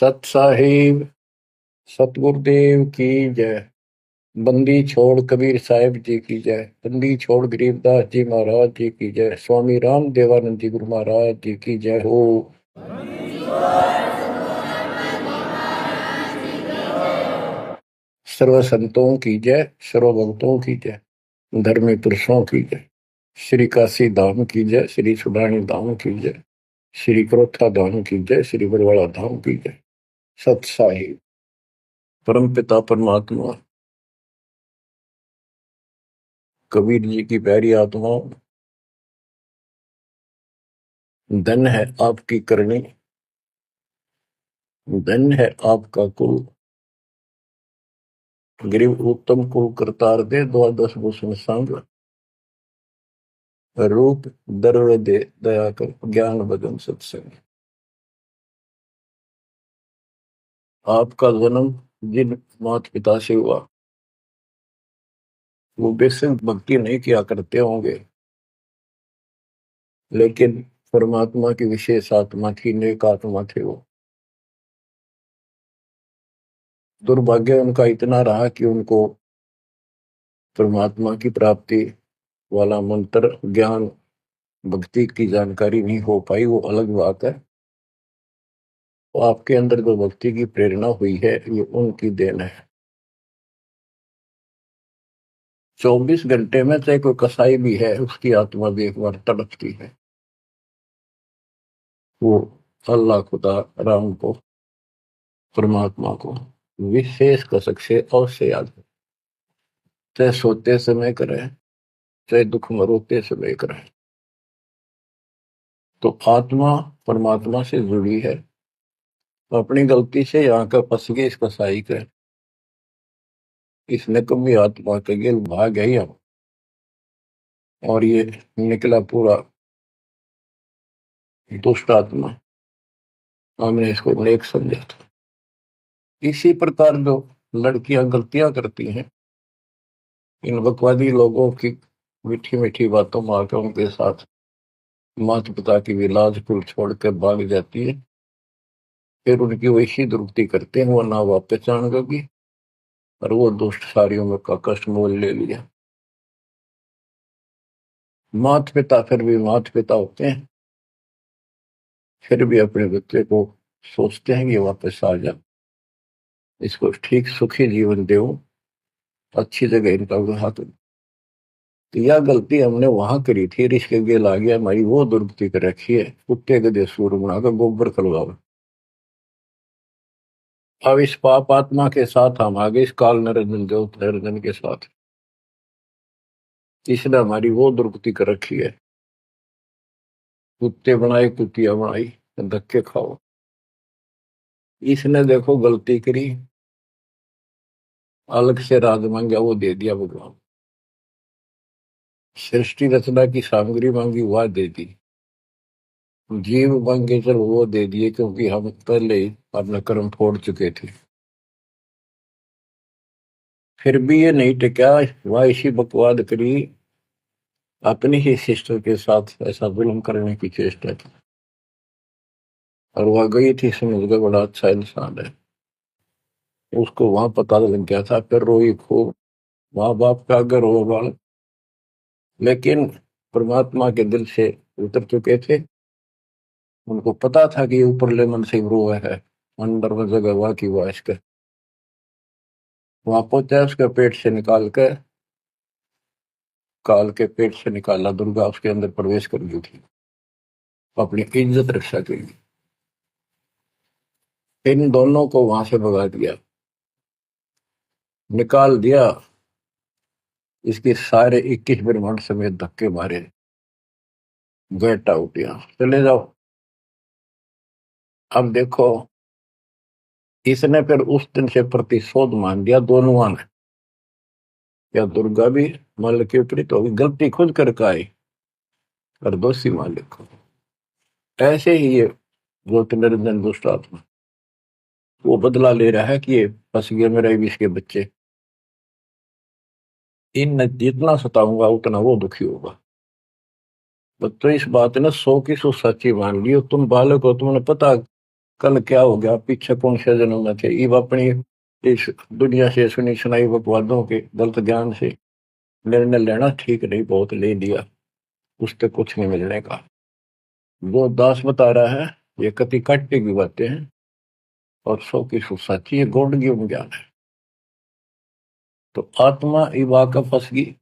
सत साहिब सतगुरुदेव की जय। बंदी छोड़ कबीर साहिब जी की जय। बंदी छोड़ गरीबदास जी महाराज जी की जय। स्वामी राम देवानंद जी गुरु महाराज जी की जय हो। सर्व संतों की जय, सर्व भक्तों की जय, धर्मी पुरुषों की जय। श्री काशी धाम की जय, श्री सुडानी धाम की जय, श्री क्रोथा धाम की जय, श्री बरवाड़ा धाम की जय। सत साहिब परम पिता परमात्मा कबीर जी की प्यारी आत्मा, धन है आपकी करनी, धन है आपका कुल, गरीब उत्तम को करतार दे, द्वादश भूषण संग, रूप दर्व दे दया कर, ज्ञान बदन सत्संग। आपका जन्म जिन माता पिता से हुआ वो बेसिक भक्ति नहीं किया करते होंगे, लेकिन परमात्मा की विशेष आत्मा थी, नेक आत्मा थे वो। दुर्भाग्य उनका इतना रहा कि उनको परमात्मा की प्राप्ति वाला मंत्र, ज्ञान, भक्ति की जानकारी नहीं हो पाई, वो अलग बात है। तो आपके अंदर जो भक्ति की प्रेरणा हुई है ये उनकी देन है। 24 घंटे में चाहे कोई कसाई भी है, उसकी आत्मा भी एक बार तड़पती है, वो अल्लाह खुदा राम को, परमात्मा को विशेष कसक से अवश्य याद है। चाहे सोते समय करें, चाहे दुख में रोते समय करें। तो आत्मा परमात्मा से जुड़ी है। तो अपनी गलती से यहाँ का फंस गए इस कसाई के, इसने कभी आत्मा के गिल भाग गई हम, और ये निकला पूरा दुष्ट आत्मा। हमने इसको नेक समझा था। इसी प्रकार जो लड़कियां गलतियां करती हैं, इन बकवादी लोगों की मीठी मीठी बातों में आकर उनके साथ माता पिता की भी लाज कुल छोड़ कर भाग जाती है, फिर उनकी वैसी दुर्गति करते हैं, वो ना वापस आने लगी, और वो दुष्ट सारी उम्र का कष्ट मोल ले लिया। माता पिता फिर भी माता पिता होते हैं, फिर भी अपने बच्चे को सोचते हैं कि वापस आ जा, इसको ठीक सुखी जीवन दो, अच्छी जगह इनका विवाह करो। तो यह गलती हमने वहां करी थी, रिश्ते गेल आ गया, हमारी वो दुर्गति कर रखी है, कुत्ते गधे सूर बनाकर गोबर खलवाओ। अब इस पाप आत्मा के साथ हम आगे इस काल निरंजन ज्योत निरंजन के साथ, इसने हमारी वो दुर्गति कर रखी है। कुत्ते बनाए, कुतिया बनाई, धक्के खाओ। इसने देखो गलती करी, अलग से राज मांगा, वो दे दिया भगवान। सृष्टि रचना की सामग्री मांगी, वह दे दी। जीव मांगे चल, वो दे दिए, क्योंकि हम पहले ही अपना कर्म फोड़ चुके थे। फिर भी ये नहीं टिका, वह इसी बकवाद करी, अपनी ही सिस्टर के साथ ऐसा जुल्म करने की चेष्टा की, और वह गई थी समझ गए बड़ा अच्छा इंसान है, उसको वहां पता लग गया था। फिर रोई खूब, माँ बाप का अगर रो बाल, लेकिन परमात्मा के दिल से उतर चुके थे। उनको पता था कि ऊपरले मन से रो है, अंदर में जगह हुआ कि वह इसके वहां पहुंचा, उसके पेट से निकाल कर, काल के पेट से निकाला, दुर्गा उसके अंदर प्रवेश कर गई थी अपनी इज्जत रक्षा के लिए। इन दोनों को वहां से भगा दिया, निकाल दिया, इसके सारे 21 ब्रह्मांड समेत धक्के मारे, गेट आउट, यहां चले जाओ। अब देखो, इसने फिर उस दिन से प्रतिशोध मान दिया दोनों ने। या दुर्गा भी मालिक के विपरीत होगी, गलती खुद करके आई, और दोषी मालिक को। ऐसे ही ये जो निरंजन दुष्ट आत्मा, वो बदला ले रहा है कि ये फंस गया मेरा भी, इसके बच्चे, इन जितना सताऊंगा उतना वो दुखी होगा। तो इस बात ने 100 की 100 सच्ची मान ली। तुम बालक हो, तुम्हें पता कल क्या हो गया, पीछे कौन से जन्म में थे, ये अपनी इस दुनिया से सुनी सुनाई बकवादों के गलत ज्ञान से निर्णय लेना ठीक नहीं, बहुत ले लिया, उससे कुछ नहीं मिलने का। वो दास बता रहा है ये कति कट्टे की बातें हैं और सौ की सौ सच्ची, ये गौड़ ज्ञान है। तो आत्मा इवा का फंस गई।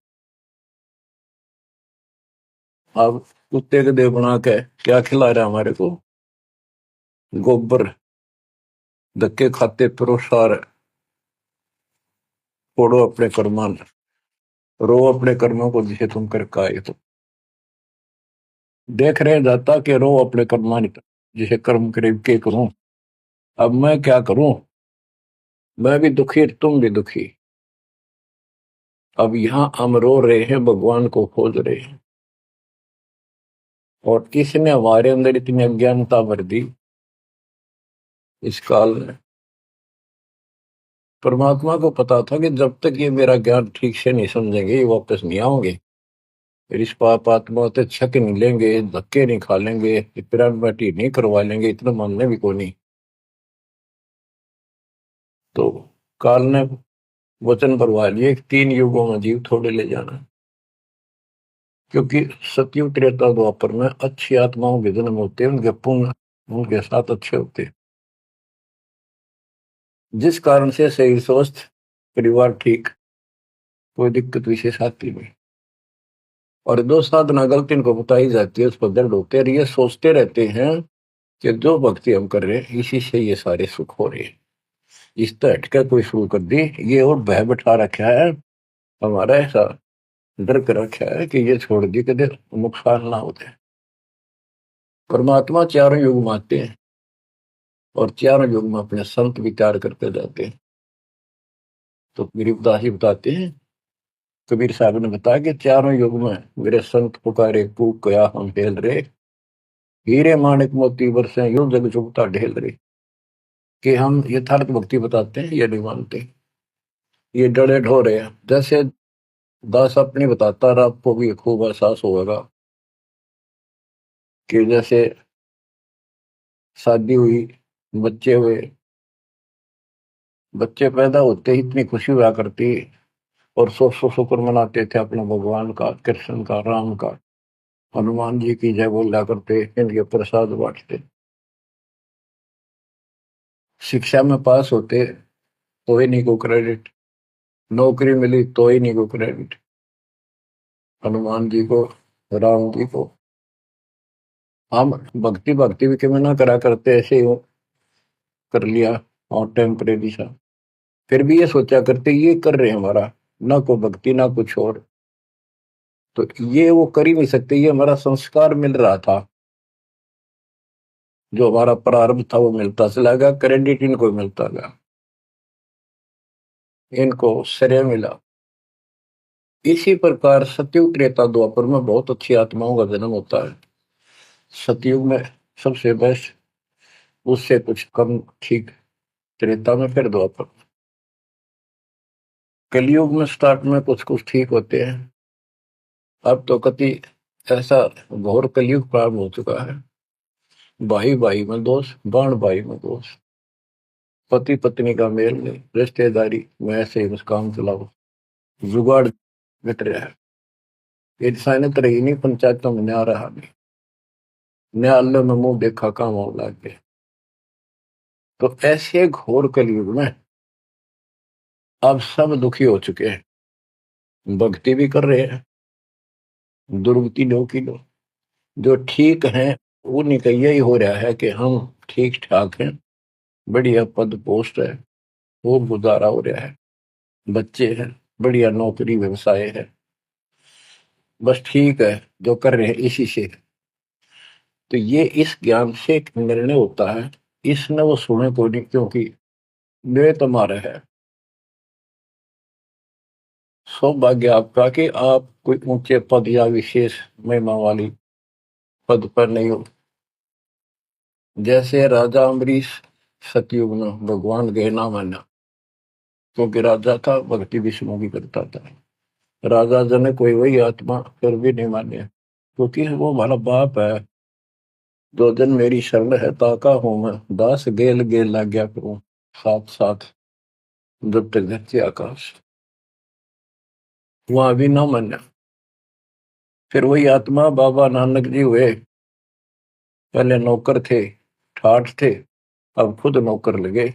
अब कुत्ते के देह बना के क्या खिला रहा है हमारे को, गोबर, धक्के खाते परोसार, फोड़ो अपने कर्मान, रो अपने कर्मों को जिसे तुम कर आए। तो देख रहे जाता कि रो अपने कर्मान जिसे कर्म करे के करूं, अब मैं क्या करूं, मैं भी दुखी तुम भी दुखी। अब यहां हम रो रहे हैं, भगवान को खोज रहे हैं, और किसने हमारे अंदर इतनी अज्ञानता भर दी इस काल में। परमात्मा को पता था कि जब तक ये मेरा ज्ञान ठीक से नहीं समझेंगे ये वापस नहीं आओगे, फिर इस पाप आत्मा से छक नहीं लेंगे, धक्के नहीं खा लेंगे, पिरान बाटी नहीं करवा लेंगे, इतना मानने भी को नहीं। तो काल ने वचन करवा लिए 3 युगों में जीव थोड़े ले जाना, क्योंकि सतयुग त्रेता द्वापर में अच्छी आत्माओं के जन्म होते हैं, उनके पुण्य उनके साथ अच्छे होते हैं, जिस कारण से शरीर स्वस्थ, परिवार ठीक, कोई दिक्कत विशेष आती नहीं। और दो साधना गलती इनको बताई जाती है, उस पर दर्द होते हैं, ये सोचते रहते हैं कि जो भक्ति हम कर रहे हैं इसी से ये सारे सुख हो रहे हैं, इस तरह हटकर कोई शुरू कर दी, ये और भय बैठा रखा है हमारा, ऐसा डर कर रखा है कि ये छोड़ दी कि नुकसान ना होते। परमात्मा चारों युग में आते हैं और चारों युग में अपने संत विचार करते जाते हैं। तो गरीबदास जी बताते हैं, कबीर साहब ने बताया कि चारों युग में मेरे संत पुकारे पूक गया हम हेल रे, हीरे माणिक मोती बरसे यूं जग चुगता ढेल रे। कि हम यथार्थ भक्ति बताते हैं, ये नहीं मानते, ये डरे ढोरे हैं। जैसे दास अपनी बताता रहा, आपको भी खूब एहसास होगा कि जैसे शादी हुई, बच्चे हुए, बच्चे पैदा होते ही इतनी खुशी हुआ करती, और सौ सौ शुक्र मनाते थे अपने भगवान का, कृष्ण का, राम का, हनुमान जी की जय बोला करते, इनके प्रसाद बांटते। शिक्षा में पास होते तो ही नहीं को क्रेडिट, नौकरी मिली तो ही नहीं को क्रेडिट, हनुमान जी को, राम जी को। हम भक्ति भक्ति भी क्यों ना करा करते, ऐसे ही कर लिया और टेम्परेरी सा, फिर भी ये सोचा करते ये कर रहे हैं हमारा, ना को भक्ति ना कुछ और, तो ये वो कर ही नहीं सकते, ये हमारा संस्कार मिल रहा था, जो हमारा प्रारब्ध था वो मिलता चला गया, क्रेडिट इनको मिलता गया, इनको श्रेय मिला। इसी प्रकार सतयुग त्रेता द्वापर में बहुत अच्छी आत्माओं का जन्म होता है। सतयुग में सबसे बेस्ट, उससे कुछ कम ठीक त्रेता में, फिर द्वापर। कलयुग में स्टार्ट में कुछ कुछ ठीक होते हैं, अब तो कति ऐसा घोर कलयुग प्रारंभ हो चुका है, भाई भाई में दोष, बाण भाई में दोष, पति पत्नी का मेल नहीं, रिश्तेदारी में ऐसे ही बस काम चलाओ, जुगाड़ मिट रहा है, इंसानियत रही नहीं, पंचायतों में न्याय रहा नहीं, न्यायालय में मुंह देखा काम हो लग गए। तो ऐसे घोर कलयुग में अब सब दुखी हो चुके हैं, भक्ति भी कर रहे हैं, दुर्गति लो की लो, जो ठीक है उन्हीं का यही हो रहा है कि हम ठीक ठाक हैं, बढ़िया पद पोस्ट है, वो गुजारा हो रहा है, बच्चे हैं, बढ़िया नौकरी व्यवसाय है, बस ठीक है जो कर रहे हैं इसी से। तो ये इस ज्ञान से एक निर्णय होता है, इसने वो सुने को नहीं, क्योंकि वे तुम्हारे है। सौभाग्य आपका कि आप कोई ऊंचे पद या विशेष महिमा वाली पद पर नहीं हो। जैसे राजा अम्बरीश सतयुग में भगवान गए ना माना, क्योंकि राजा था, भक्ति विष्णु की करता था, राजा जन कोई वही आत्मा फिर भी नहीं माने, क्योंकि वो हमारा बाप है, दो जन मेरी शरण है ताका हूं मैं, दास गेल गेल लाग्या करूं, साथ साथ जब तक धरती आकाश। वहां भी ना माना। फिर वही आत्मा बाबा नानक जी हुए। पहले नौकर थे, ठाठ थे, अब खुद नौकर लगे।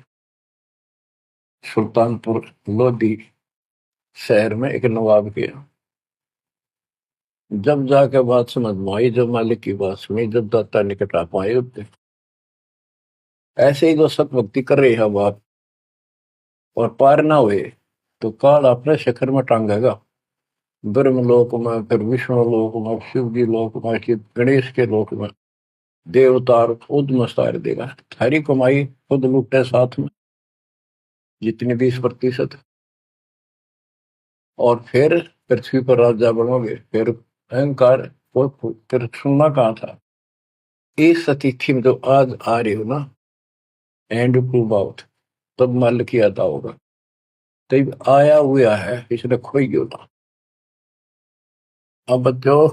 सुल्तानपुर लोधी शहर में एक नवाब के यहाँ। जब जाके बात समझ में आई, जब मालिक की बात सुनी, जब दाता निकट आ पाए उतने। ऐसे ही जो सत भक्ति कर रही है बात और पार ना हुए तो काल अपने शिखर में टांगेगा। ब्रह्म लोक में, फिर विष्णु लोक में, शिव जी लोक में, फिर गणेश के लोक में देवतार खुद मस्तार देगा। थारी कमाई खुद लुटे साथ में जितनी 20%। और फिर पृथ्वी पर राजा बनोगे। फिर अहंकार फिर सुनना कहाँ था। इस अतिथि में जो आज आ रही हो ना, एंड टू बाउथ, तब मल की अदा होगा। तब आया हुआ है, इसने खोई क्यों ना। अब बच्चों,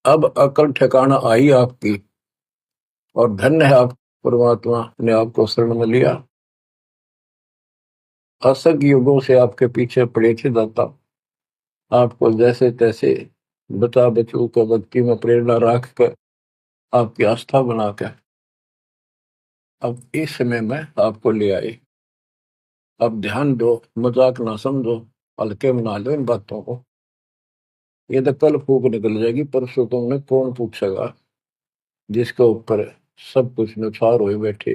अब अकल ठिकाना आई आपकी, और धन्य है आप, परमात्मा ने आपको शरण में लिया। असंख्य युगों से आपके पीछे पड़े थे दाता, आपको जैसे तैसे बचा बचू कर भक्ति में प्रेरणा रख कर आपकी आस्था बनाकर अब इस समय में आपको ले आए। अब ध्यान दो, मजाक ना समझो, हल्के में ना लो इन बातों को। ये तो कल फूक निकल जाएगी, परसों तुमने कौन पूछेगा जिसके ऊपर सब कुछ नुसार हुए बैठे।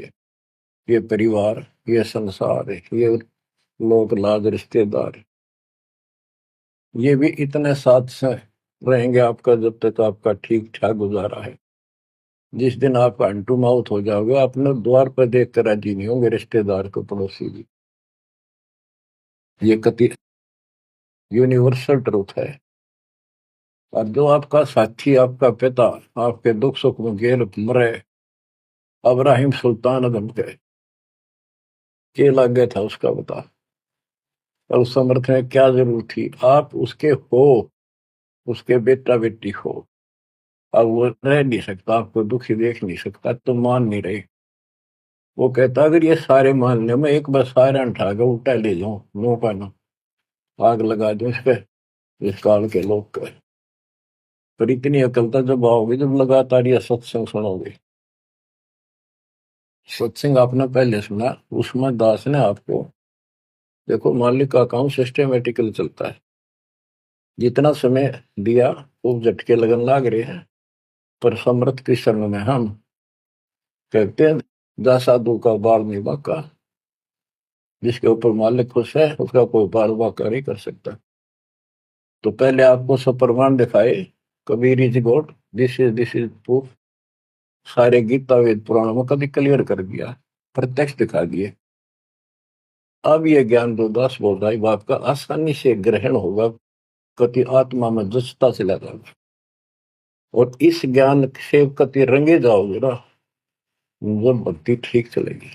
ये परिवार, ये संसार, ये लोग लाज रिश्तेदार, ये भी इतने साथ से रहेंगे आपका जब तक आपका ठीक ठाक गुजारा है। जिस दिन आप अंटू माउथ हो जाओगे, अपने द्वार पर देख कर राजी नहीं होंगे रिश्तेदार को, पड़ोसी भी। ये कति यूनिवर्सल ट्रूथ है। और जो आपका साथी, आपका पिता, आपके दुख सुख में गेल मरे, अब्राहिम सुल्तान अदम के लागे था उसका बता। और उस समर्थ में क्या जरूरत थी, आप उसके हो, उसके बेटा बेटी हो। अब वो रह नहीं सकता, आपको दुखी देख नहीं सकता, तो मान नहीं रहे। वो कहता अगर ये सारे मान ले, मैं एक बार सारे उठा के उल्टा ले जाऊं, नो का नो, आग लगा दूं इस पे, इस काल के लोग का। पर इतनी अकल तो जब आओगे जब लगातार ये सत्संग सुनोगे। सत्संग आपने पहले सुना, उसमें दास ने आपको, देखो मालिक का काम सिस्टमेटिकल चलता है। जितना समय दिया वो झटके लगन लाग रहे हैं। पर समर्थ के शरण में हम कहते हैं, जा साधु का बाल नहीं बांका। जिसके ऊपर मालिक खुश है उसका कोई बाल बांका नहीं कर सकता। तो पहले आपको सब प्रमाण दिखाए, Kabir is God, this is proof. सारे गीता वेद पुराणों में कभी क्लियर कर दिया, प्रत्यक्ष दिखा दिए। अब ये ज्ञान जो दास बोल रहा है वो आपका आसानी से ग्रहण होगा, कति आत्मा में जचता चला जाएगा। और इस ज्ञान से कति रंगे जाओगे ना, जब भक्ति ठीक चलेगी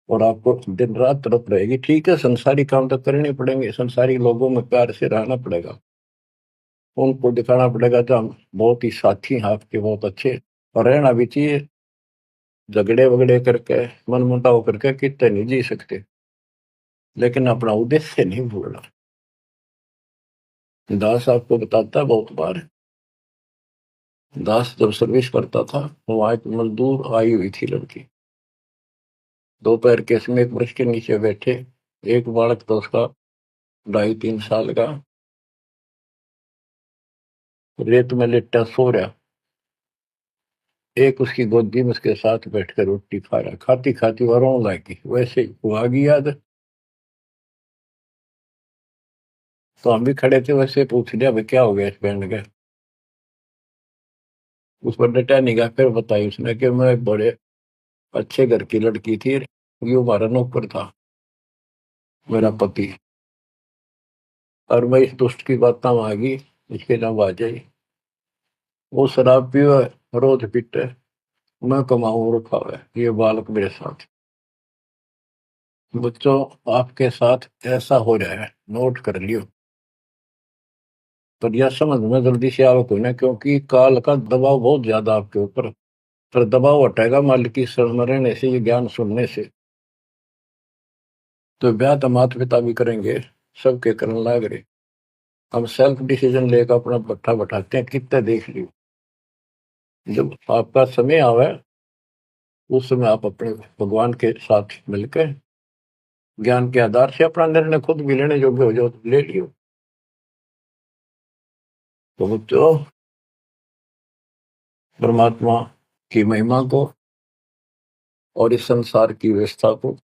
और आपको दिन रात तरफ रहेगी। ठीक है, संसारी काम तो करने पड़ेंगे, संसारी लोगों में प्यार से रहना पड़ेगा, उनको दिखाना पड़ेगा तो हम बहुत ही साथी हैं आपके, बहुत अच्छे। और रहना भी चाहिए। झगड़े वगड़े करके, मन मुटाव करके कितने नहीं जी सकते, लेकिन अपना उद्देश्य नहीं भूलना। दास आपको बताता है बहुत बार, दास जब सर्विस करता था, वहां एक मजदूर आई हुई थी लड़की, दोपहर के समय एक वृक्ष के नीचे बैठे। एक बालक था उसका 2.5-3 साल का, रेत में लेटा सो रहा। एक उसकी गोदी में उसके साथ बैठकर रोटी खा रहा, खाती खाती वो रोने लगी। वैसे ही वो आ गई याद, तो हम भी खड़े थे, वैसे पूछ लिया भाई क्या हो गया इस बैंड का। उस पर डटा नहीं गया। फिर बताई उसने कि मैं बड़े अच्छे घर की लड़की थी, ये हमारा नौकर था, मेरा पति, और मैं इस दुष्ट की बात में आ गई, इसके नाम आ जाई। वो शराब पीवे, रोज पीटे, मैं कमाऊं रखा हुआ है, ये बालक मेरे साथ। बच्चों, आपके साथ ऐसा हो रहा है, नोट कर लियो। पर यह समझ में जल्दी से आवक हुई ना, क्योंकि काल का दबाव बहुत ज्यादा आपके ऊपर। पर दबाव हटेगा मालिक की शरण में रहने से, ये ज्ञान सुनने से। तो ब्याह तो माता पिता भी करेंगे, सबके करने लाग रहे। हम सेल्फ डिसीजन लेकर अपना भट्ठा बैठाते हैं, कितना देख लियो। जब आपका समय आवे, उस समय आप अपने भगवान के साथ मिलकर ज्ञान के आधार से अपना निर्णय खुद भी लेने योग्य हो जाओ तो ले लियो। तो बच्चों, परमात्मा की महिमा को और इस संसार की व्यवस्था को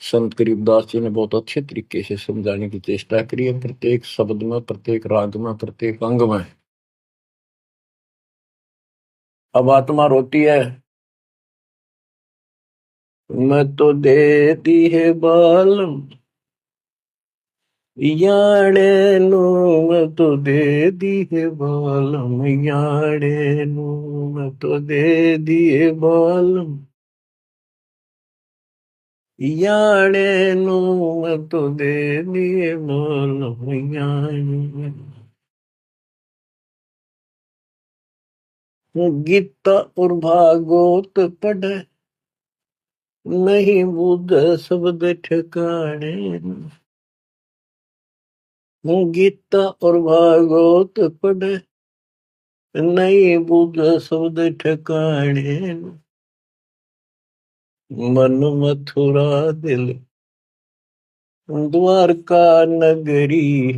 संत करीबदास जी ने बहुत अच्छे तरीके से समझाने की चेष्टा करी है, प्रत्येक शब्द में, प्रत्येक राग में, प्रत्येक अंग में। अब आत्मा रोती है, मैं तो दे दी है बालम याड़े नु, मैं तो दे दी है बालम याड़े नु, मैं तो दे दिए बालम याड़े नु, मैं तो दे दिए बालम याड़े। गीता और भागवत पढ़े, नहीं बुध शब्द ठिकाने। गीता और भागवत पढ़े, नहीं बुध शब्द ठिकाने। मन मथुरा दिल द्वारका नगरी,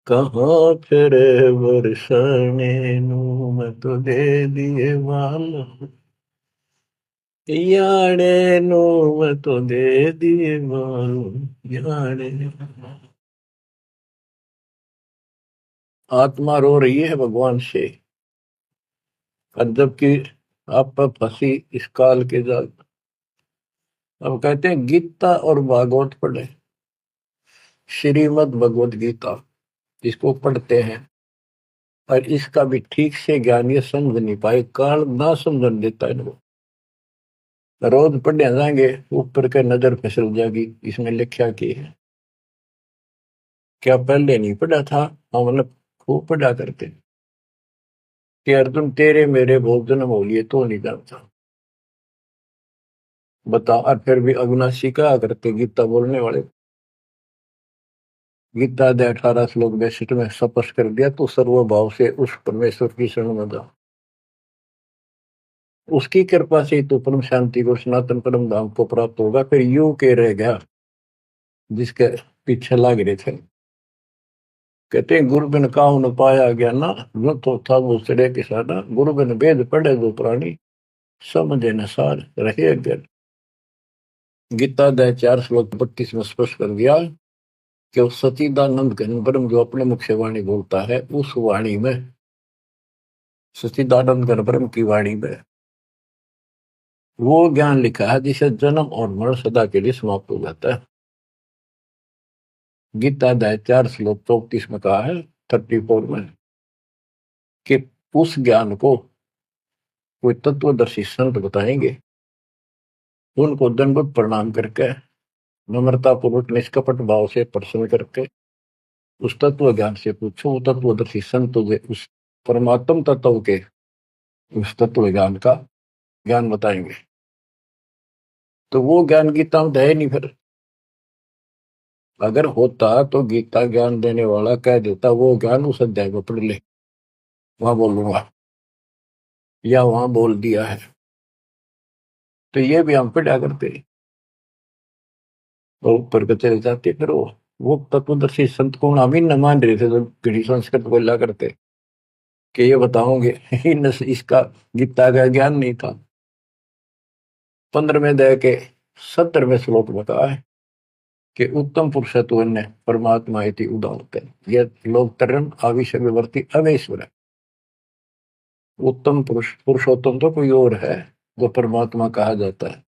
कहाँ फिर बरसाने नु, मैं तो दे दिए बालम याड़े नु, मैं तो दे दिए बालम याड़े। आत्मा रो रही है भगवान से, और जबकि आप पर फंसी इस काल के जाल। अब कहते हैं गीता और भागवत पढ़े, श्रीमद् भगवत गीता इसको पढ़ते हैं, और इसका भी ठीक से ज्ञान ये समझ नहीं पाए, काल ना समझन देता इनको। रोज पढ़ने जाएंगे, ऊपर के नजर फिसल जाएगी, इसमें लिखा की है क्या पहले नहीं पढ़ा था। हम मतलब खूब पढ़ा करते कि अर्जुन तेरे मेरे बहुत जन्म हो लिए तो नहीं जानता, बता। और फिर भी अविनाशी कहा करते गीता बोलने वाले, गीता दे 18 श्लोक 62 में स्पष्ट कर दिया, तो सर्वभाव से उस परमेश्वर की शरण में जा, उसकी कृपा से तो परम शांति को, सनातन परम धाम को प्राप्त होगा। फिर यू के रह गया जिसके पीछे लाग रहे थे। कहते हैं गुरु बिन काहू न पाया गया ना, जो तो था वो सड़े किसाना, गुरु बिन वेद पढ़े जो प्राणी, समझे न सार रहे अज्ञान। गीता दे 4 श्लोक 32 में स्पष्ट कर दिया कि उस सचिदानंद घन ब्रह्म जो अपने मुख से वाणी बोलता है, उस वाणी में, सचिदानंद घन ब्रह्म की वाणी में वो ज्ञान लिखा है जिसे जन्म और मरण सदा के लिए समाप्त हो जाता है। गीता अध्याय 4 श्लोक 34 में कहा है, 34 में, कि उस ज्ञान को कोई तत्वदर्शी संत बताएंगे, उनको दंडवत प्रणाम करके, नम्रता पूर्वक निष्कपट भाव से प्रश्न करके उस तत्व ज्ञान से पूछो। वो तत्वदर्शी संत तुझे उस परमात्म तत्व के, उस तत्व ज्ञान का ज्ञान बताएंगे। तो वो ज्ञान गीता में है नहीं। फिर अगर होता तो गीता ज्ञान देने वाला कह देता वो ज्ञान उस अध्याय में पढ़ ले, वहां बोलूंगा, या वहां बोल दिया है। तो ये भी हम पढ़ा करते और ऊपर के चले जाते। फिर वो तत्वदर्शी संत को हम ही न मान रहे थे, तो घड़ी संस्कृत बोला करते कि ये बताओगे इसका गीता का ज्ञान नहीं था। 15वें अध्याय के 70वें श्लोक में कहा है कि उत्तम पुरुषत्व ने परमात्मा इति उदाहरते, यह लोक तरम आविष्य विवर्ती अवेश्वर है। उत्तम पुरुष, पुरुषोत्तम तो कोई और है, जो परमात्मा कहा जाता है।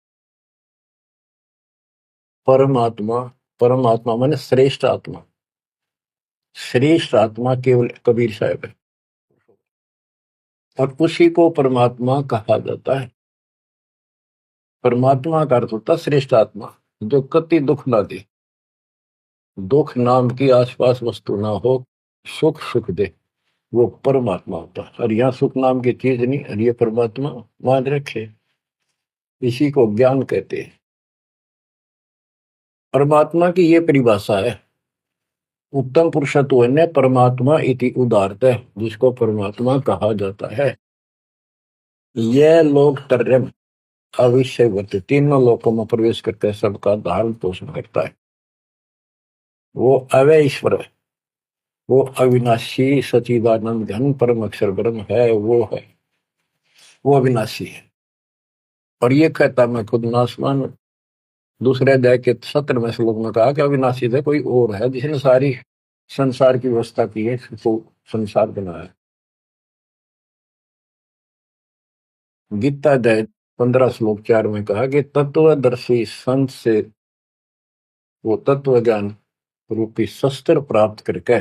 परमात्मा, परमात्मा माने श्रेष्ठ आत्मा, श्रेष्ठ आत्मा केवल कबीर साहब है, और उसी को परमात्मा कहा जाता है। परमात्मा का अर्थ होता श्रेष्ठ आत्मा, जो कति दुख ना दे, दुख नाम की आसपास वस्तु ना हो, सुख सुख दे, वो परमात्मा होता है। और यहाँ सुख नाम की चीज नहीं, और ये परमात्मा मान रखे, इसी को ज्ञान कहते हैं। परमात्मा की ये परिभाषा है, उत्तम पुरुषत्व ने परमात्मा इति उदारत है, जिसको परमात्मा कहा जाता है। यह लोग त्रयम् अविषयवत, तीनों लोकों में प्रवेश करके सबका धारण पोषण करता है। वो अव्यय ईश्वर है, वो अविनाशी सचिदानंद घन परम अक्षर ब्रह्म है, वो अविनाशी है। और ये कहता मैं खुद नासवान हूं। दूसरे अध्याय के 17वें श्लोक में कहा कि अविनाशी से कोई और है जिसने सारी संसार की व्यवस्था की है, इसको संसार बनाया। गीता अध्याय 15 श्लोक 4 में कहा कि तत्वदर्शी संत से वो तत्व ज्ञान रूपी शस्त्र प्राप्त करके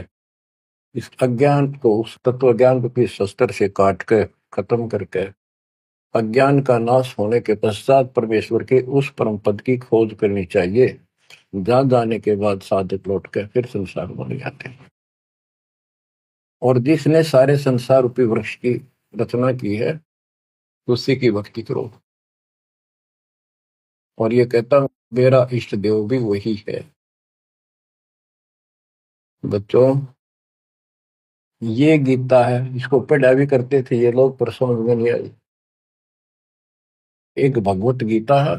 इस अज्ञान को उस तत्व ज्ञान रूपी शस्त्र से काट के खत्म करके अज्ञान का नाश होने के पश्चात परमेश्वर के उस परम पद की खोज करनी चाहिए, जहां जाने के बाद साधक लौट के फिर संसार बन जाते हैं। और जिसने सारे संसार रूपी वृक्ष की रचना की है, उसी की भक्ति करो। और ये कहता मेरा इष्ट देव भी वही है। बच्चों, ये गीता है, इसको पढ़ा भी करते थे ये लोग, पर समझ में नहीं आई। एक भगवत गीता है,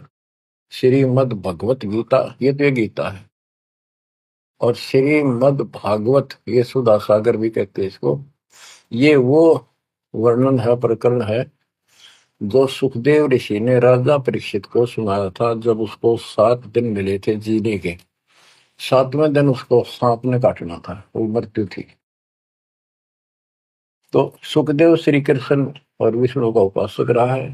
श्रीमद् भगवत गीता, ये तो ये गीता है। और श्रीमद् भागवत, ये सुधा सागर भी कहते हैं इसको। ये वो वर्णन है, प्रकरण है, जो सुखदेव ऋषि ने राजा परीक्षित को सुनाया था जब उसको 7 दिन मिले थे जीने के। 7वें दिन उसको सांप ने काटना था, वो मृत्यु थी। तो सुखदेव श्री कृष्ण और विष्णु का उपासक रहा है।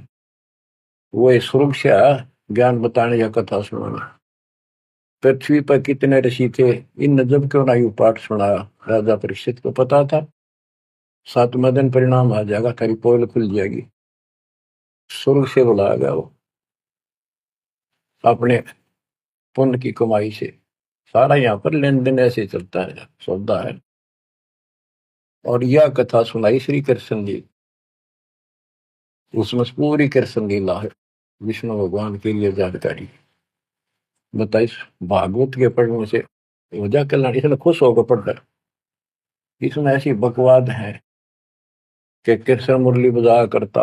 वो इस रूप से आया ज्ञान बताने या कथा सुनाने। पृथ्वी पर कितने ऋषि थे, इन जब क्यों ना पाठ सुनाया। राजा परीक्षित को पता था 7वें दिन परिणाम आ जाएगा, तेरी पोल खुल जाएगी। स्वर्ग से बुलाया गया वो, अपने पुण्य की कमाई से। सारा यहाँ पर लेन देन ऐसे चलता है, सौदा है। और यह कथा सुनाई श्री कृष्ण जी, उसमें पूरी कृष्ण लीला है, विष्णु भगवान के लिए जानकारी बताइए। भागवत के पढ़ने से वजह कल्याण, इसने खुश होकर पढ़ रहा। इसमें ऐसी बकवाद है कि कृष्ण मुरली बजाया करता,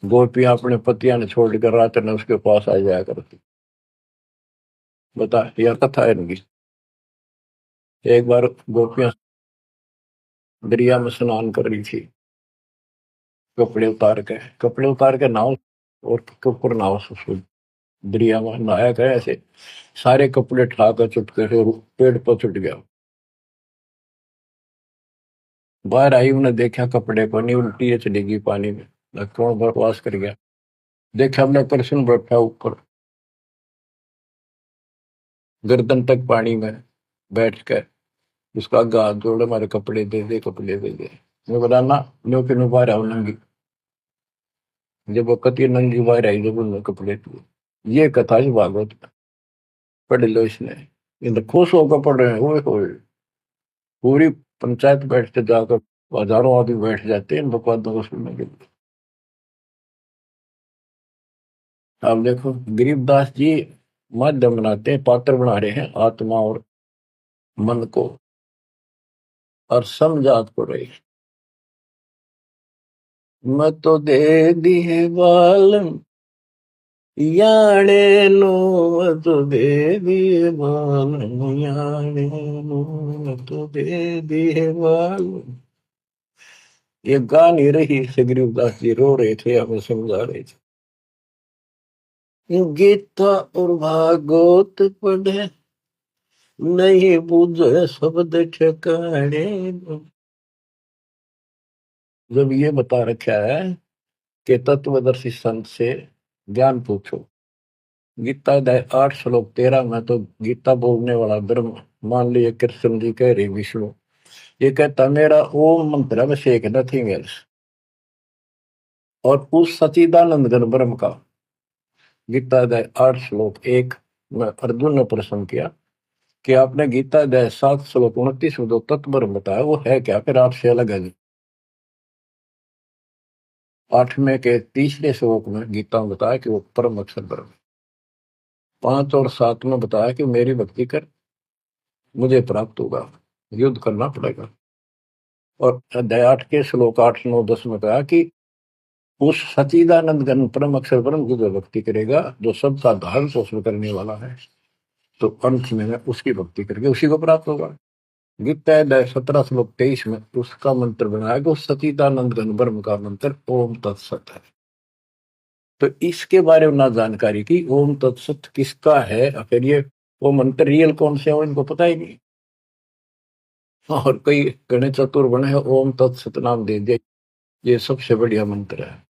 गोपियां अपने पतिया ने छोड़कर रात ने उसके पास आ जाया करती। बता, यह कथा है इनकी। एक बार गोपियां दरिया में स्नान कर रही थी, कपड़े उतार के नाव, और ऊपर नाव से दरिया में नहाया गया ऐसे, सारे कपड़े ठाकर चुटके से पेड़ पर चुट गया। बाहर आई, उन्हें देखा कपड़े को नहीं, उल्टी है चलेगी पानी में, कौन बकवास कर गया। देखा अपना कृष्ण बैठा ऊपर गर्दन तक पानी में बैठ कर, उसका आगे हाथ जोड़े, हमारे कपड़े दे दे, कपड़े दे दे। मैं बोला ना, नो के नो बाहर आओ नंगी। जब वो कति नंगी बाहर आई, जब उन्होंने कपड़े दिए। ये कथा ही भागवत में, पढ़ लो इसने। ये तो खुश होकर पढ़ रहे हैं, ओए पूरी पंचायत बैठते जाकर, हजारों आदमी बैठ जाते हैं इन बकवादों को सुनने के लिए। आप देखो गरीबदास जी माध्यम बनाते हैं, पात्र बना रहे हैं आत्मा और मन को, और समझात को रही। मैं तो दे दी है बालम याने नो, मैं तो दे दी है बालम याने नो, मैं तो दे दी है बालम। ये गा नहीं रही से, गरीबदास जी रो रहे थे, हमें समझा रहे थे। गीता और भागवत पढ़े, नहीं बुझे शब्द ठिकाने। जब ये बता रखा है कि तत्वदर्शी संत से ज्ञान पूछो, गीता अध्याय 8 श्लोक 13 में तो गीता बोलने वाला ब्रह्म, मान लिए कृष्ण जी कह रहे विष्णु, ये कहता मेरा ओम मंत्र है, बस एक, नथिंग एल्स। और उस सचिदानंद घन ब्रह्म का, गीता अध्याय 8 श्लोक 1 में अर्जुन ने प्रश्न किया कि आपने गीता अध्याय 7 श्लोक 29 में जो तत्व बताया वो है क्या, फिर आपसे अलग है। 8वें के 30वें श्लोक में गीता में बताया कि वो परम अक्षर ब्रह्म। 5 और 7 में बताया कि मेरी भक्ति कर मुझे प्राप्त होगा, युद्ध करना पड़ेगा। और अध्याय 8 के श्लोक 8 9 10 में बताया कि उस सच्चिदानंद घन परम अक्षर ब्रह्म की जो भक्ति करेगा, जो सबका धारण पोषण करने वाला है, तो अंत में उसकी भक्ति करके उसी को प्राप्त होगा। गीता अध्याय 17 श्लोक 23 में उसका मंत्र बनाया कि उस सच्चिदानंद घन ब्रह्म का मंत्र ओम तत्सत है। तो इसके बारे में ना जानकारी की, ओम तत्सत किसका है, फिर ये वो मंत्र रियल कौन से हो इनको पता ही नहीं। और कई गणे चतुर बने हैं, ओम तत्सत नाम दे दिया, ये सबसे बढ़िया मंत्र है।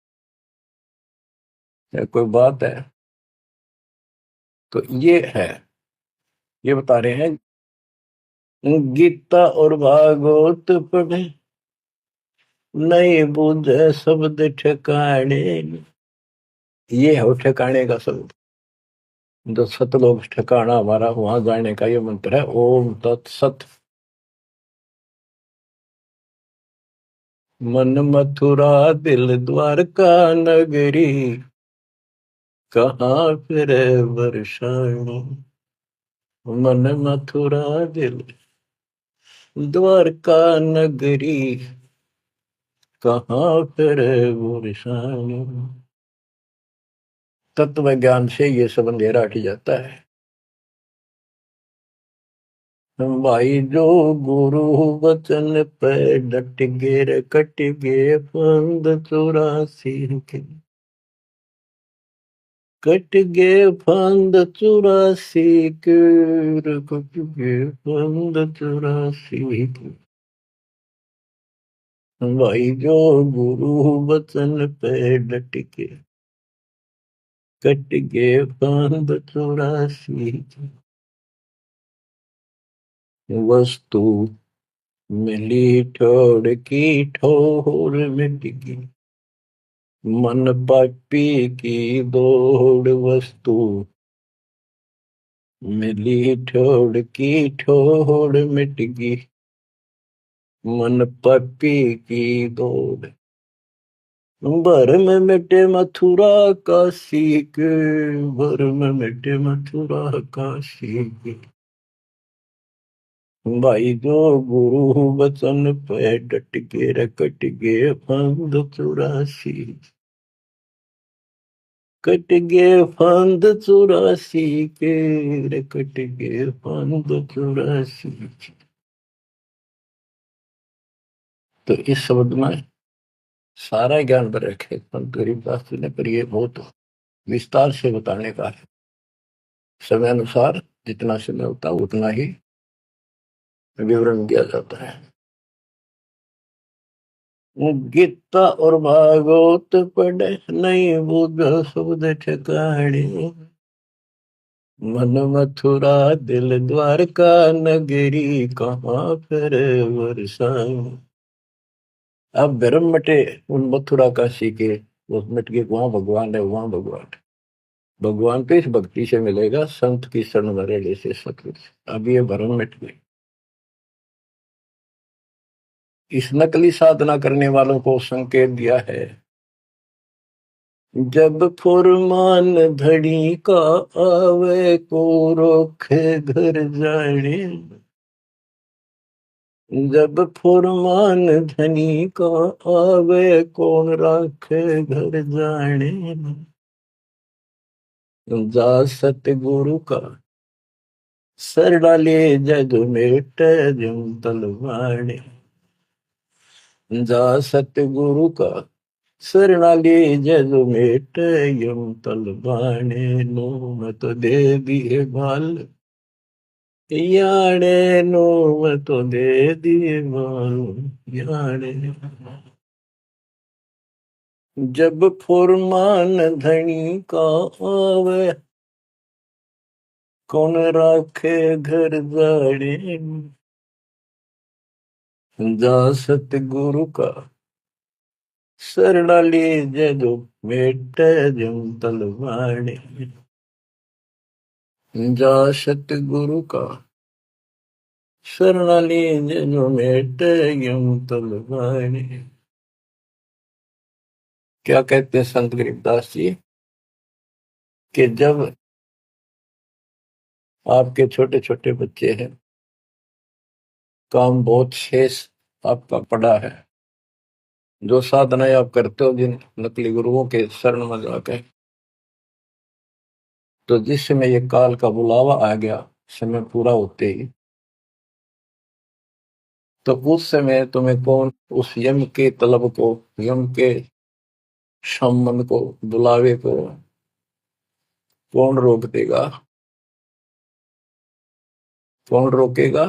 कोई बात है। तो ये है, ये बता रहे हैं गीता और भागवत पढ़े नहीं बुझे शब्द ठिकाने। ये है ठिकाने का शब्द, जो सतलोक ठिकाना हमारा, वहां जाने का ये मंत्र है ओम तत्सत। मन मथुरा दिल द्वारका नगरी, कहाँ फिर वर्षाणी। मन मथुरा दिल द्वारका नगरी, कहाँ फिर वर्षाणी। तत्व ज्ञान से ये सब अंधेरा हट जाता है। भाई जो गुरु वचन पे डट गे रे, कट गे फंद 84 के, कट गे फंद 84 के, कट गे फंद 84 के। भाई जो गुरु वचन पे डट के, कट गे फंद 84 के। वस्तु मिली ठोड़ की ठोर मिट गई, मन पापी की दौड़। वस्तु मिली ठोड़ की ठोड़ मिट गई, मन पापी की दौड़। भर में मिटे मथुरा काशी के, भर में मिटे मथुरा काशी के। भाई जो गुरु वचन पे डट के रकट गे फंद 84, कट गे फंद 84 के, रकट गे फंद 84। तो इस शब्द में सारा ज्ञान पर रखे संत गरीबदास जी ने, पर ये बहुत विस्तार से बताने का है। समय अनुसार जितना समय होता है उतना ही विवरण दिया जाता है। गीता और भागवत पढ़े नहीं बुझ शब्द ठिकाने, मन मथुरा दिल द्वारका नगरी, कहाँ फिर वर्षाएं। अब भ्रम मटे उन मथुरा काशी के, वो मिट के वहां भगवान है, वहां भगवान है। भगवान तो इस भक्ति से मिलेगा, संत की शरण में रहने से सतगुरु से। अब ये भ्रम मिट गई। इस नकली साधना करने वालों को संकेत दिया है, जब फुरमान धड़ी का आवे को रोखे घर जाने। जब फुरमान धनी का आवे कौन राखे घर जाने। जा सतगुरु का सर डाले जग मेट जम तलवाने। जा सतगुरु का शरणाले जग मेट यम तलवाने। नो मत दे दिए बाल याने, नो मत दे दिए बाल याने। जब फुरमान धनी का आवे कौन राखे घर जाड़े। जा सतगुरु का शरणाले जग मेट जम तलवाने। जा सतगुरु का शरणाली जो मेटे यम तलवाने। क्या कहते हैं संत गरीबदास जी कि जब आपके छोटे छोटे बच्चे हैं, काम बहुत शेष आपका पड़ा है, जो साधनाएं आप करते हो जिन नकली गुरुओं के शरण में जाकर, तो जिस समय ये काल का बुलावा आ गया, समय पूरा होते ही, तो उस समय तुम्हें कौन उस यम के तलब को, यम के सम्मन को, बुलावे को कौन रोक देगा? कौन रोकेगा?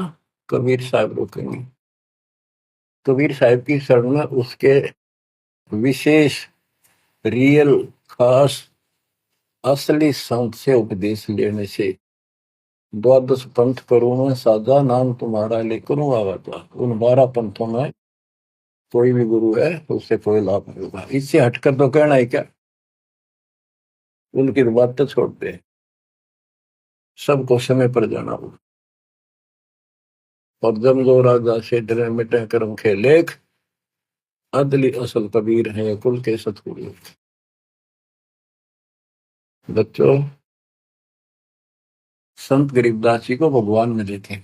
कबीर साहब रोकेंगे। कबीर साहब की शरण में उसके विशेष, रियल, खास, असली संत से उपदेश लेने से, द्वादश पंथ करूं मैं साजा, नाम तुम्हारा लेकर आवा था। उन 12 पंथों में कोई भी गुरु है तो उससे कोई लाभ नहीं होगा। इससे हटकर तो कहना है क्या? उनकी बात तो छोड़ दे, सबको समय पर जाना होगा। और जब जो राजा से डरे मिटे कर्म के लेख, अदली असल कबीर है कुल के सतगुरु। बच्चों, संत गरीबदास जी को भगवान मिले थे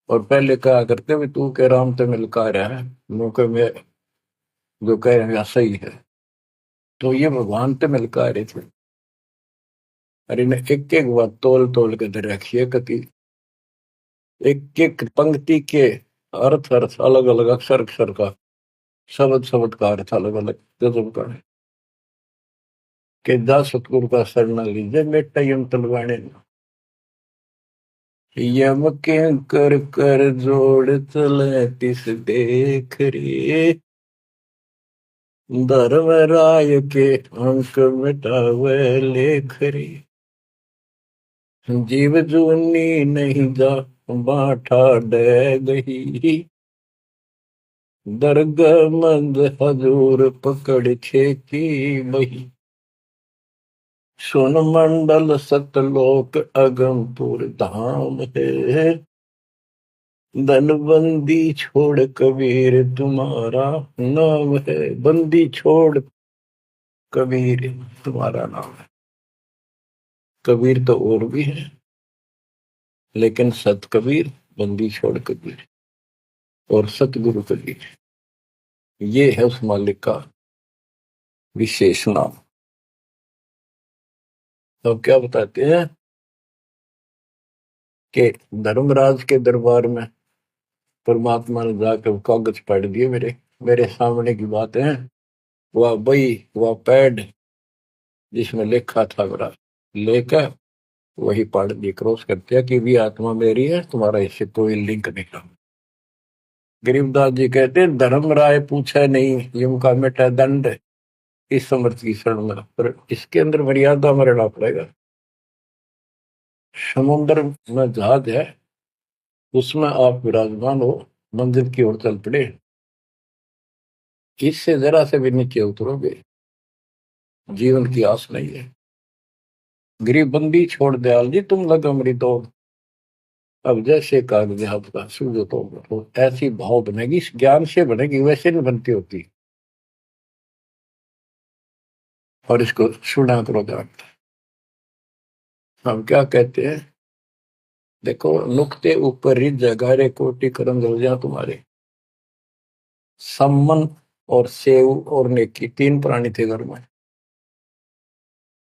और पहले कहा करते भी तू के राम ते मिलका रहा है, मौके में जो कह रहे हैं सही है। तो ये भगवान ते मिलका रहे थे। और इन्हें एक एक बात तोल तोल के दे रखी है कति, एक एक पंक्ति के अर्थ अर्थ अलग अलग, अक्षर अक्षर का, शब्द शब्द का अर्थ अलग अलग गजब का है। कि जा सतगुरु का शरण लीजिए मेटा यम तलवाने, यम के कर कर जोड़ चले तिस देख रे, धर्म राय के अंक मिटावे लेख रे, जीव जूनी नहीं जा बाठा डे गही, दरगाह मंद हजूर पकड़ छेकी बही, सुन मंडल सतलोक अगमपुर धाम है, धनबंदी छोड़ कबीर तुम्हारा नाम है। बंदी छोड़ कबीर तुम्हारा नाम है। कबीर तो और भी है, लेकिन सत कबीर, बंदी छोड़ कबीर और सतगुरु कबीर, ये है उस मालिक का विशेष नाम। तो क्या बताते हैं कि धर्मराज के दरबार में परमात्मा ने जाकर कागज पढ़ दिए, मेरे मेरे सामने की बात है। वह बई, वह पैड जिसमें लिखा था मेरा, लेकर वही पढ़ दी, क्रॉस करते हैं कि भी आत्मा मेरी है, तुम्हारा इससे कोई लिंक नहीं रहा। गरीबदास जी कहते हैं धर्म राय पूछे नहीं यम का मिटा दंड, इस समर्थ की शरण में, पर इसके अंदर मर्यादा में रहना पड़ेगा। समुद्र में जहाज है, उसमें आप विराजमान हो, मंजिल की ओर चल पड़े, इससे जरा से भी नीचे उतरोगे, जीवन की आस नहीं है। गरीब बंदी छोड़ दयाल जी तुम लग अमृत दो, अब जैसे कागज आपका सूझो तो ऐसी भाव बनेगी, ज्ञान से बनेगी, वैसे नहीं बनती होती। और इसको सुना करो जान। हम क्या कहते हैं, देखो नुक्ते ऊपर रिज जगारे कोटि करम रोजा तुम्हारे, सम्मन और सेव और नेकी, 3 प्राणी थे घर में।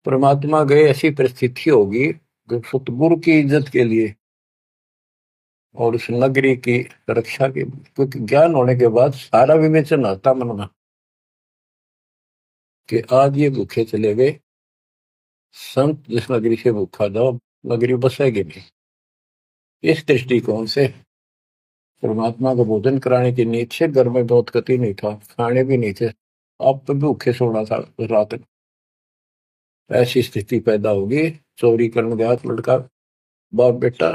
परमात्मा गए, ऐसी परिस्थिति होगी जो सतगुरु की इज्जत के लिए और उस नगरी की रक्षा के लिए, क्योंकि ज्ञान होने के बाद सारा विवेचन आता मन में कि आज ये भूखे चले गए, संत जिस नगरी से भूखा जाओ नगरी बसेगी नहीं। इस दृष्टिकोण से परमात्मा को भोजन कराने की नींद से घर में बहुत गति नहीं था, खाने भी नहीं थे, आप तो भूखे सोना था रात। ऐसी स्थिति पैदा होगी, चोरी करने गया लड़का, बाप बेटा,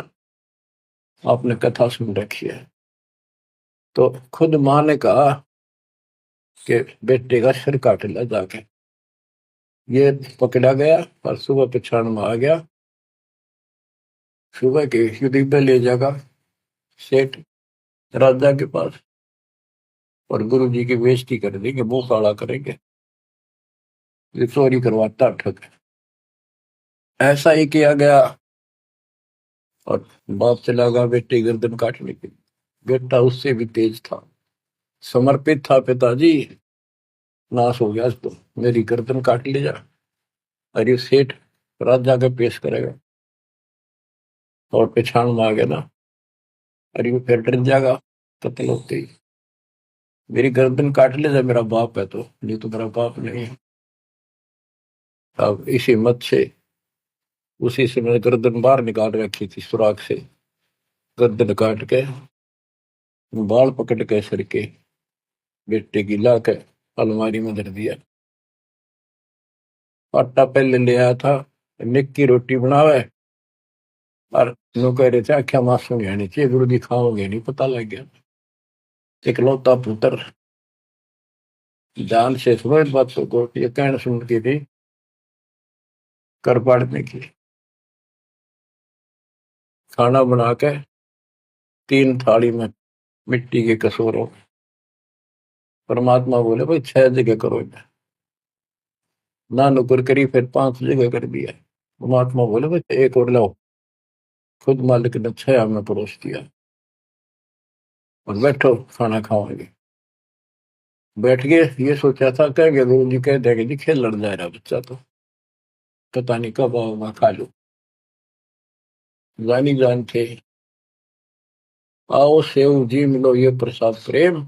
आपने कथा सुन रखी है। तो खुद मां ने कहा कि बेटे का सिर काट लिया जाके, ये पकड़ा गया और सुबह पछाड़ में आ गया, सुबह के युद्ध पे ले जाएगा सेठ राजा के पास और गुरु जी की बेइज्जती कर देंगे, मुंह काला करेंगे, ये चोरी करवाता ठग। ऐसा ही किया गया और बाप चला गया बेटे गर्दन काटने के लिए। बेटा उससे भी तेज था, समर्पित था, पिताजी नाश हो गया तो मेरी गर्दन काट ले जा। अरे सेठ राजा के पेश करेगा और पहचान में आ गया ना, अरे वो फिर डर जाएगा कत्ल होते ही, मेरी गर्दन काट ले जा, मेरा बाप है तो, नहीं तो मेरा बाप नहीं है। अब इसी मत से उसी से मैंने गर्दन बाहर निकाल रखी थी सुराख से, गर्दन काट के बाल पकड़ के सर के बेटे की ला के अलमारी में धर दिया। आटा पहले ले आया था, निक की रोटी बनावे और नो कह रहे थे आख्या मासूम आनी चाहिए, गुरु जी खाओगे नहीं, पता लग गया। इकलौता पुत्र जान से समझ बातों को, ये कहना सुनती थी कर पाड़ने की। खाना बना के 3 थाली में मिट्टी के कसूरों, परमात्मा बोले भाई 6 जगह करो, ना नुकर करी, फिर 5 जगह कर दिया। परमात्मा बोले भाई एक और लाओ, खुद मालिक ने 6 में परोस दिया और बैठो खाना खाओगे। बैठ गए, ये सोचा था कहेंगे गुरु जी कह देंगे जी खेल लड़ जा रहा बच्चा तो, पता नहीं कब आओगा खा लो। जानी जान थे, आओ सेव जी मिलो ये प्रसाद प्रेम,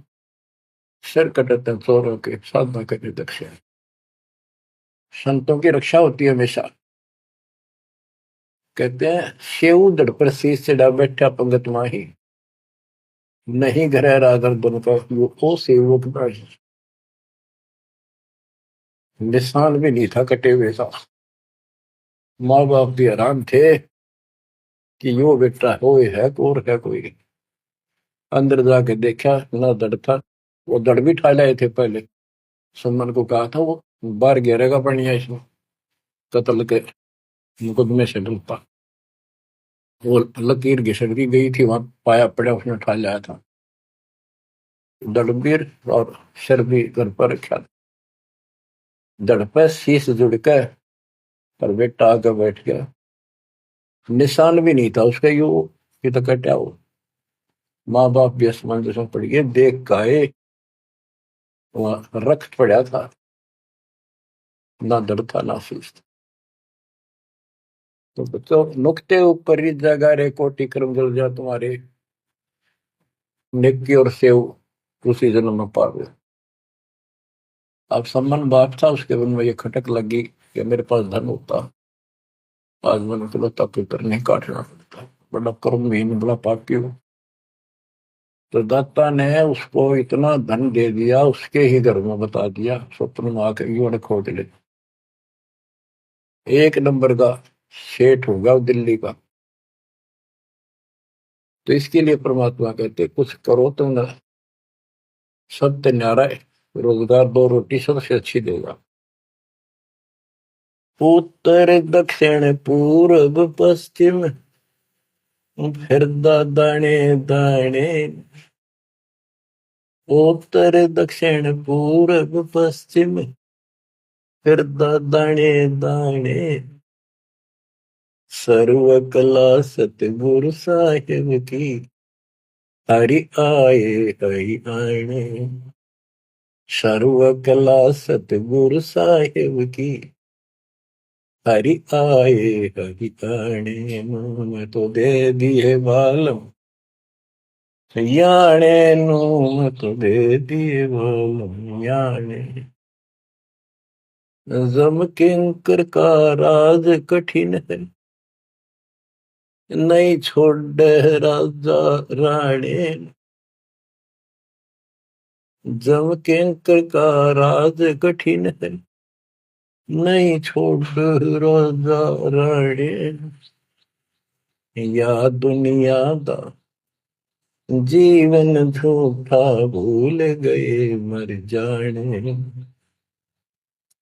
सिर कटते चोरों के साधना करने दक्षिण। संतों की रक्षा होती है हमेशा। कहते हैं सेव दड़ पर शीश चढ़ा बैठा पंगत माही, नहीं घर राधर बन का वो ओ सेवक नहीं। निशान भी नहीं था कटे हुए का। माँ बाप भी हैरान थे कि यो बेटा हो है और है कोई। अंदर जाके देखा ना दड़ था, वो दड़ भी ठा लाए थे पहले, सुमन को कहा था वो बाहर घेरेगा बढ़िया इसमें, कत्ल के मुकदमे से डरता। वो लकीर घिसट की गई थी, वहां पाया पड़ा उसने ठा लाया था। दड़बीर और सिर भी घर पर रखा था। दड़ पे शीश जुड़ के और बेटा आके बैठ गया, निशान भी नहीं था उसका, यू ये तो कटा हो। माँ बाप भी असमंजस में पड़ गए, देख गाये वहां रक्त पड़ा था, ना दड़ था ना शीश था। तो बच्चों नुकते ऊपर ही जगा रे कोटि कर्म जल जा तुम्हारे, नेकी और सेव उसी जन्म में पावे। अब सम्मान बाप था, उसके मन में ये खटक लगी कि मेरे पास धन होता, आज मैंने इकलौता पुत्र नहीं काटना पड़ता, बड़ा कर्महीन बड़ा पापी हूं। तो दाता ने उसको इतना धन दे दिया, उसके ही घर में बता दिया, स्वप्न में आकर युवा ने खोज ले, 1 नंबर का सेठ होगा दिल्ली का। तो इसके लिए परमात्मा कहते कुछ करो तो ना, सत्य न्यारा है, रोजगार 2 रोटी सबसे अच्छी देगा। उत्तर दक्षिण पूर्व पश्चिम फिर दाने दाने, उत्तर दक्षिण पूर्व पश्चिम फिर दाने दाने, सर्व कला सतगुरु साहिब की, हरि आए हरि आने। सर्व कला सतगुरु साहिब की, हरि आए हरि आने। मैं तो दे दिए बालम याने नू, मैं तो दे दिए बालम याने। जम किंकर का राज कठिन है, नहीं छोड़ राजा राणे। जम किंकर का राज कठिन है, नहीं छोड़ राजा राणे। या दुनिया दा जीवन झूठा भूल गए मर जाने,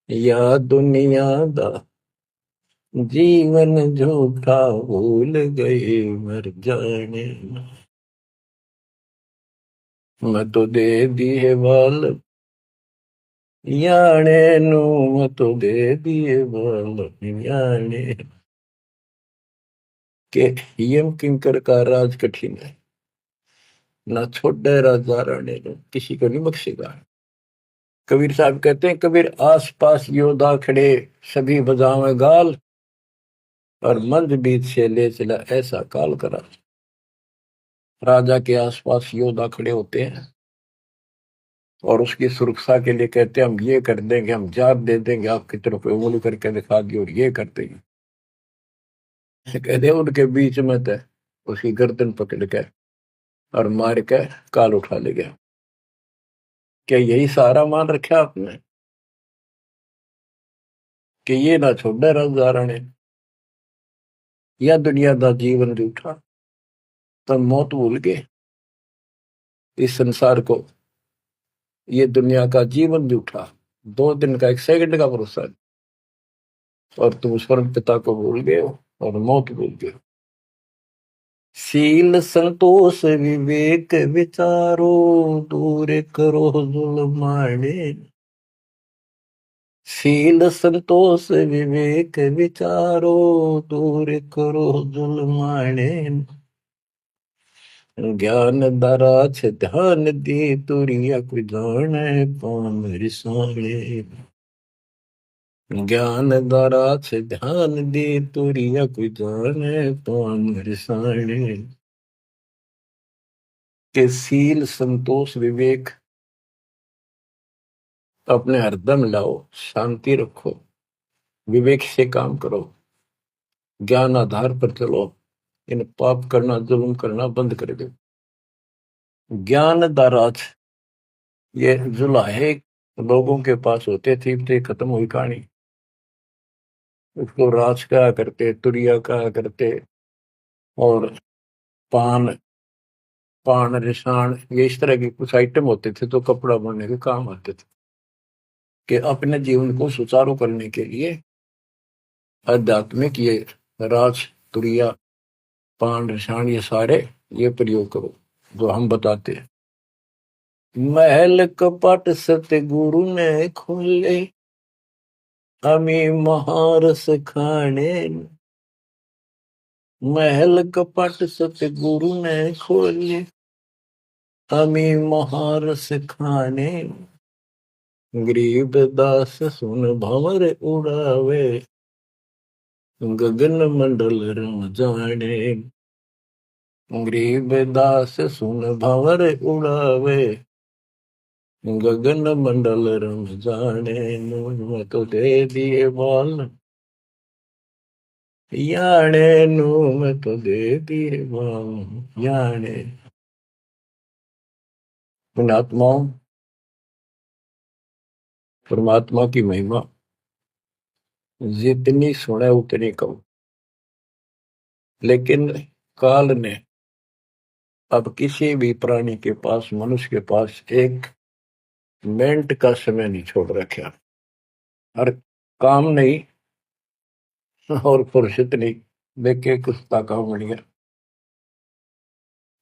या दुनिया दा जीवन झूठा भूल गए मर जाने, मैं तो दे दिए बाल याने नू, मैं तो दे दिए बाल याने। के यम किंकर का राज कठिन है, ना छोड़े राजा राणे ने, किसी को नहीं बख्शेगा। कबीर साहब कहते हैं, कबीर आस पास योद्धा खड़े सभी बजावे गाल, और मंद बीत से ले चला ऐसा काल करा। राजा के आसपास योद्धा खड़े होते हैं और उसकी सुरक्षा के लिए कहते हैं हम ये कर देंगे, हम जात दे देंगे, आपकी तरफ उंगली करके दिखा दी और ये कर देंगे। कहते हैं उनके बीच में थे, उसकी गर्दन पकड़ के और मार के काल उठा ले गया। क्या यही सहारा मान रखा आपने कि ये ना छोड़े राजा राणे, या दुनिया का जीवन जूठा, तब मौत भूल गए इस संसार को, ये दुनिया का जीवन जूठा, 2 दिन का 1 सेकंड का भरोसा है, और तुम स्वर्ग पिता को भूल गए हो और मौत भूल गए हो। शील संतोष विवेक विचारो, दूर करो जुल्माने। शील संतोष विवेक विचारो, दूर करो जुल्माने। ज्ञान दराछ ध्यान दी, तुरिया कोई जाने पाम रिसाणे। ज्ञान दराछ ध्यान दी, तुरिया कोई जाने पाम रिसाणे। के शील संतोष विवेक अपने हरदम लाओ, शांति रखो, विवेक से काम करो, ज्ञान आधार पर चलो, इन पाप करना जुल्म करना बंद कर दो। ज्ञान दाराज, ये जुलाहे लोगों के पास होते थे, खत्म हुई कहानी। उसको राज कहा करते, तुरिया कहा करते, और पान पान रिसाण, ये इस तरह के कुछ आइटम होते थे तो कपड़ा बनने के काम आते थे। कि अपने जीवन को सुचारू करने के लिए आध्यात्मिक ये राज तुरिया पान रिसाण ये सारे ये प्रयोग करो जो हम बताते हैं। महल कपट सतगुरु ने खोले, हमें महारस खाने। महल कपट सतगुरु ने खोले, हमें महारस खाने। गरीब दास सुन भंवर उड़ावे, गगन मंडल रम जाने। गरीब दास सुन भंवर उड़ावे, गगन मंडल रम जाने। मैं तो दे दिए बाल याने नू, मैं तो दे दिए बाल याने। पुण्यात्माओं, परमात्मा की महिमा जितनी सुने उतनी कम, लेकिन काल ने अब किसी भी प्राणी के पास, मनुष्य के पास 1 मिनट का समय नहीं छोड़ रखा। हर काम नहीं और फुर्सत नहीं, देखे कुत्ता काम बन गया।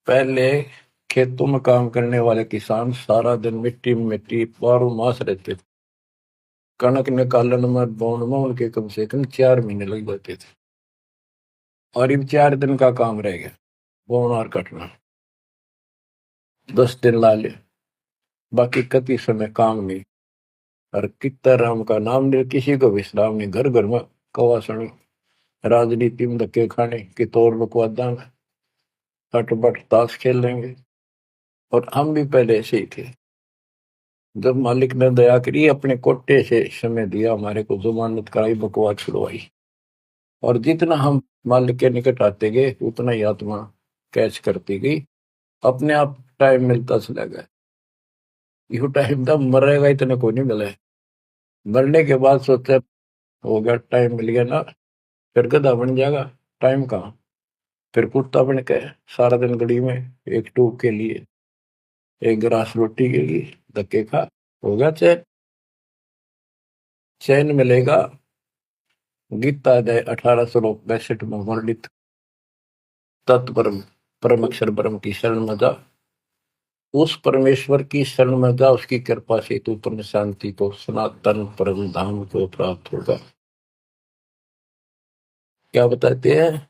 पहले खेतों में काम करने वाले किसान सारा दिन मिट्टी में मिट्टी 12 मास रहते थे। कणक निकालन में बोन में उनके कम से कम 4 महीने लग जाते थे, और अब 4 दिन का काम रह गया बोन और कटना, 10 दिन ला ले, बाकी कति समय काम नहीं। और कितना राम का नाम नहीं, किसी को विश्राम नहीं, घर घर में कवासण, राजनीति में धक्के खाने की तौर बकवादा में हटबट ताश खेल लेंगे। और हम भी पहले ऐसे ही थे। जब मालिक ने दया करी, अपने कोटे से समय दिया हमारे को, जमानत कराई, बकवास छुड़वाई, और जितना हम मालिक के निकट आते गए उतना ही आत्मा कैच करती गई, अपने आप टाइम मिलता चला गया। यू टाइम तब मरेगा इतने को नहीं मिला है। मरने के बाद सोचा हो गया, टाइम मिल गया ना, फिर गधा बन जाएगा, टाइम कहाँ। फिर कुत्ता बन के सारा दिन गली में एक टूक के लिए, एक गिलास रोटी के लिए धक्के खा, होगा चैन। चैन मिलेगा गीता अध्याय 18 श्लोक 62 में वर्णित तत्परम परम अक्षर ब्रह्म की शरण में जा, उस परमेश्वर की शरण में जा, उसकी कृपा से तू परम शांति को, सनातन परम धाम को प्राप्त होगा। क्या बताते हैं?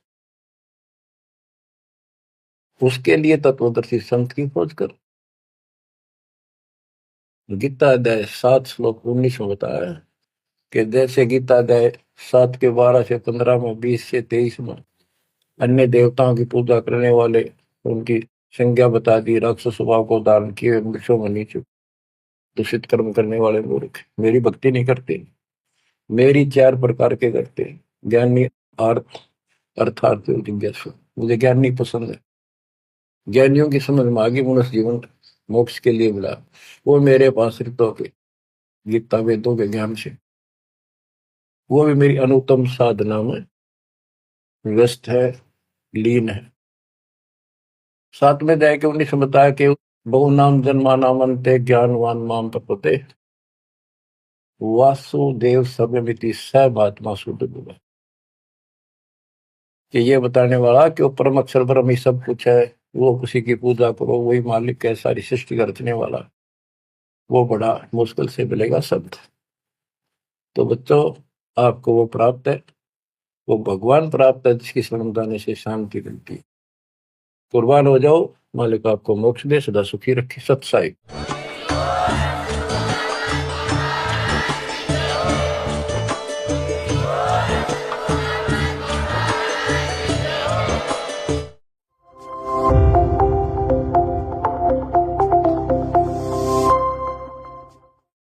उसके लिए तत्वदर्शी संत की खोज कर। गीता अध्याय 7 श्लोक 19 में बताया कि जैसे गीता अध्याय 7 के 12 से 15 में, 20 से 23 में अन्य देवताओं की पूजा करने वाले, उनकी संज्ञा बता दी, राक्षस स्वभाव को धारण किए वृक्षों में नीचे दूषित कर्म करने वाले मूर्ख मेरी भक्ति नहीं करते। मेरी 4 प्रकार के करते, ज्ञानी, अर्थ अर्थार्थ जिज्ञासु। मुझे ज्ञान नहीं पसंद है। ज्ञानियों की समझ में आगे मनुष्य जीवन मोक्ष के लिए मिला, वो मेरे पास ऋतों के गीता वेदों के ज्ञान से, वो भी मेरी अनुत्तम साधना में व्यस्त है, लीन है। 7 में अध्याय के 19 में बताया कि बहु नाम जन्मा नामंते ज्ञानवान माम प्रपते वासुदेव सर्वमिति स महात्मा शुद्ध बुआ। कि ये बताने वाला कि वो परम अक्षर ब्रह्म ही सब कुछ है, वो किसी की पूजा करो, वही मालिक है, सारी सृष्टि का रचने वाला, वो बड़ा मुश्किल से मिलेगा शब्द। तो बच्चों, आपको वो प्राप्त है, वो भगवान प्राप्त है जिसकी शरण जाने से शांति मिलती है। कुर्बान हो जाओ, मालिक आपको मोक्ष दे, सदा सुखी रखे। सत साई।